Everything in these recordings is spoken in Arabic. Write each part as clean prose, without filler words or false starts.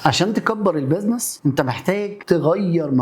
عشان تكبر البيزنس انت محتاج تغير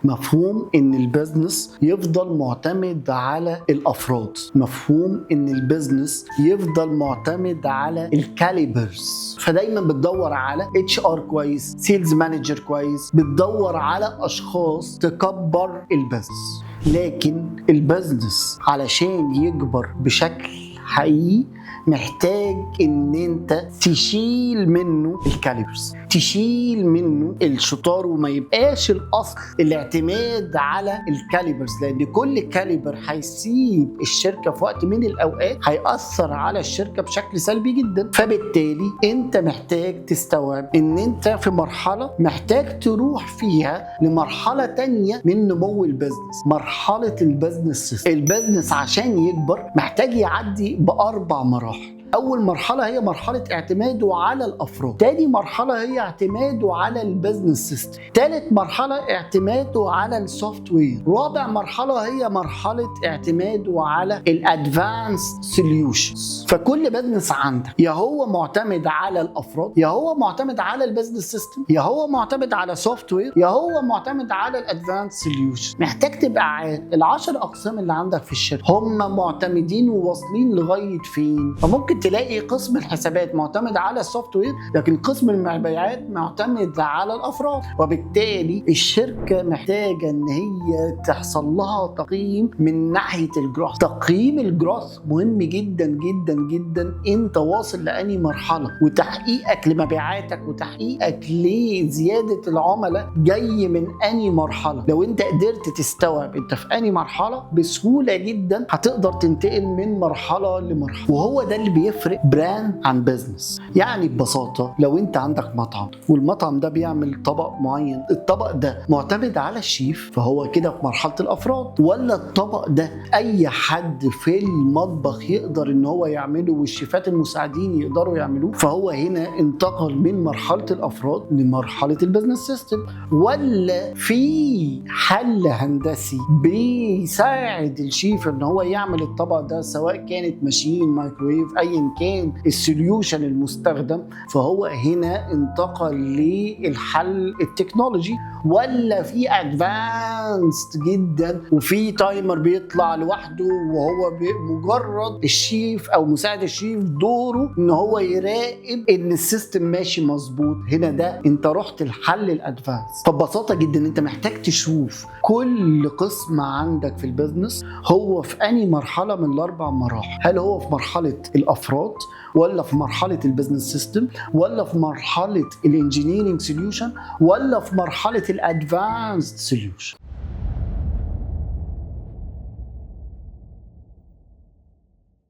مفهوم ان البيزنس يفضل معتمد على الافراد، مفهوم ان البيزنس يفضل معتمد على الكاليبرز. فدايما بتدور على HR كويس، سيلز مانجر كويس، بتدور على اشخاص تكبر البيزنس. لكن البيزنس علشان يكبر بشكل حقيقي محتاج ان انت تشيل منه الكاليبرز، تشيل منه الشطار، وما يبقاش الاصل الاعتماد على الكاليبرز، لان كل كاليبر هيسيب الشركه في وقت من الاوقات هيأثر على الشركه بشكل سلبي جدا. فبالتالي انت محتاج تستوعب ان انت في مرحله محتاج تروح فيها لمرحله تانية من نمو البيزنس، مرحله البيزنس. البيزنس عشان يكبر محتاج يعدي باربع مراحل. اول مرحله هي مرحله اعتماده على الافراد، تاني مرحله هي اعتماده على البيزنس سيستم، تالت مرحله اعتماده على السوفت وير، رابع مرحله هي مرحله اعتماده على الادفانس سوليوشنز. فكل بيزنس عندك يا هو معتمد على الافراد، يا هو معتمد على البيزنس سيستم، يا هو معتمد على سوفت وير، يا هو معتمد على الادفانس سوليوشن. محتاج تبقى عارف ال10 اقسام اللي عندك في الشركه هم معتمدين وواصلين لغايه فين. فممكن تلاقي قسم الحسابات معتمد على السوفت وير، لكن قسم المبيعات معتمد على الافراد. وبالتالي الشركه محتاجه ان هي تحصل لها تقييم من ناحيه الجروث. تقييم الجروث مهم جدا جدا جدا. انت واصل لاني مرحله، وتحقيقك لمبيعاتك وتحقيقك لزياده العملاء جاي من اني مرحله. لو انت قدرت تستوعب انت في اني مرحله بسهوله جدا هتقدر تنتقل من مرحله لمرحله. وهو ده اللي بيفرق براند عن بيزنس. يعني ببساطه لو انت عندك مطعم والمطعم ده بيعمل طبق معين، الطبق ده معتمد على الشيف فهو كده في مرحله الافراد، ولا الطبق ده اي حد في المطبخ يقدر ان هو يعمله والشيفات المساعدين يقدروا يعملوه، فهو هنا انتقل من مرحله الافراد لمرحله البيزنس سيستم. ولا في حل هندسي بيساعد الشيف ان هو يعمل الطبق ده، سواء كانت ماشين، مايكرويف، ايا كان السوليوشن المستخدم، فهو هنا انتقل للحل التكنولوجي. ولا في ادفانسد جدا وفي تايمر بيطلع لوحده وهو مجرد الشيف او مساعد الشيف دوره ان هو يراقب ان السيستم ماشي مظبوط. هنا ده انت رحت الحل الادفانس. فببساطه جدا انت محتاج تشوف كل قسم عندك في البيزنس هو في انهي مرحله من الاربع مراحل. هل هو في مرحله الافراد، ولا في مرحله البيزنس سيستم، ولا في مرحله الانجينيرنج سوليوشن، ولا في مرحله الادفانسد سوليوشن.